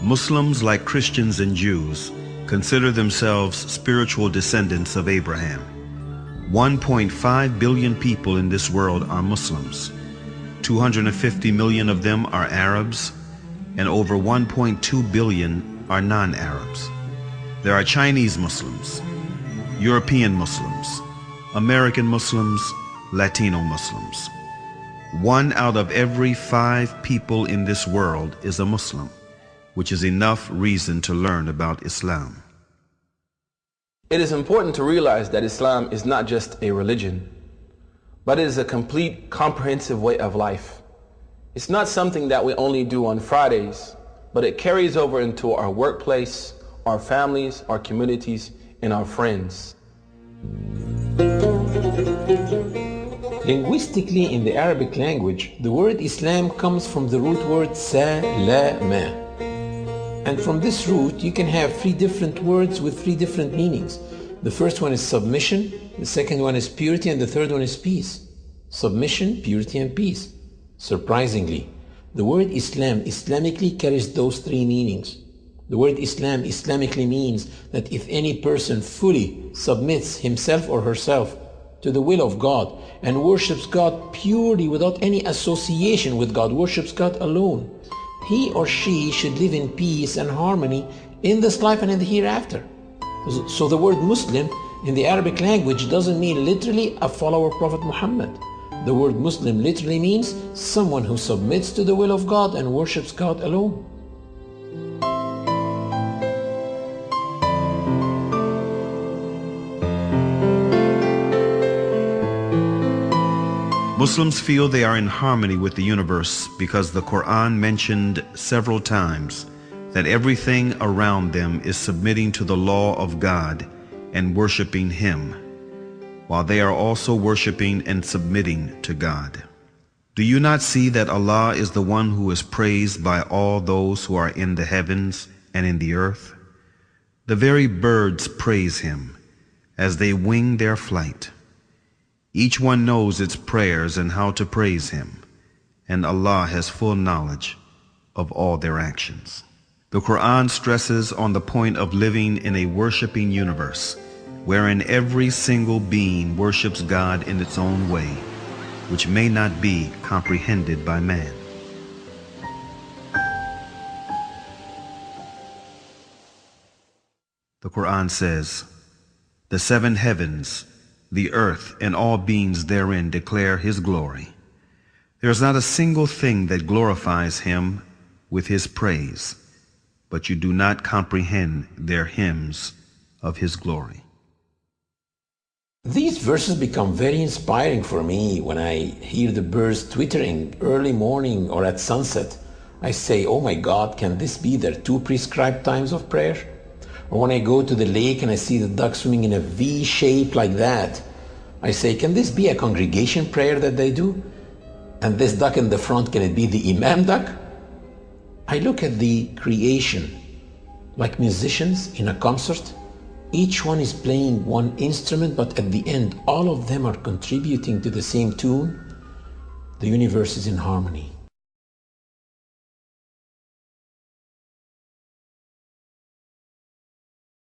Muslims, like Christians and Jews, consider themselves spiritual descendants of Abraham. 1.5 billion people in this world are Muslims. 250 million of them are Arabs, and over 1.2 billion are non-Arabs. There are Chinese Muslims, European Muslims, American Muslims, Latino Muslims. 1 out of every 5 people in this world is a Muslim, which is enough reason to learn about Islam. It is important to realize that Islam is not just a religion, but it is a complete, comprehensive way of life. It's not something that we only do on Fridays, but it carries over into our workplace, our families, our communities, and our friends. Linguistically, in the Arabic language, the word Islam comes from the root word salama. And from this root, you can have 3 different words with 3 different meanings. The first one is submission, the second one is purity, and the third one is peace. Submission, purity, and peace. Surprisingly, the word Islam Islamically carries those 3 meanings. The word Islam Islamically means that if any person fully submits himself or herself to the will of God and worships God purely without any association with God, worships God alone, he or she should live in peace and harmony in this life and in the hereafter. So the word Muslim in the Arabic language doesn't mean literally a follower of Prophet Muhammad. The word Muslim literally means someone who submits to the will of God and worships God alone. Muslims feel they are in harmony with the universe because the Quran mentioned several times that everything around them is submitting to the law of God and worshiping Him, while they are also worshiping and submitting to God. Do you not see that Allah is the one who is praised by all those who are in the heavens and in the earth? The very birds praise Him as they wing their flight. Each one knows its prayers and how to praise Him, and Allah has full knowledge of all their actions. The Quran stresses on the point of living in a worshiping universe, wherein every single being worships God in its own way, which may not be comprehended by man. The Quran says, "The 7 heavens, the earth, and all beings therein declare His glory. There is not a single thing that glorifies Him with His praise, but you do not comprehend their hymns of His glory." These verses become very inspiring for me when I hear the birds twittering early morning or at sunset. I say, oh my God, can this be their 2 prescribed times of prayer? Or when I go to the lake and I see the ducks swimming in a V shape like that, I say, can this be a congregation prayer that they do? And this duck in the front, can it be the Imam duck? I look at the creation like musicians in a concert. Each one is playing one instrument, but at the end, all of them are contributing to the same tune. The universe is in harmony.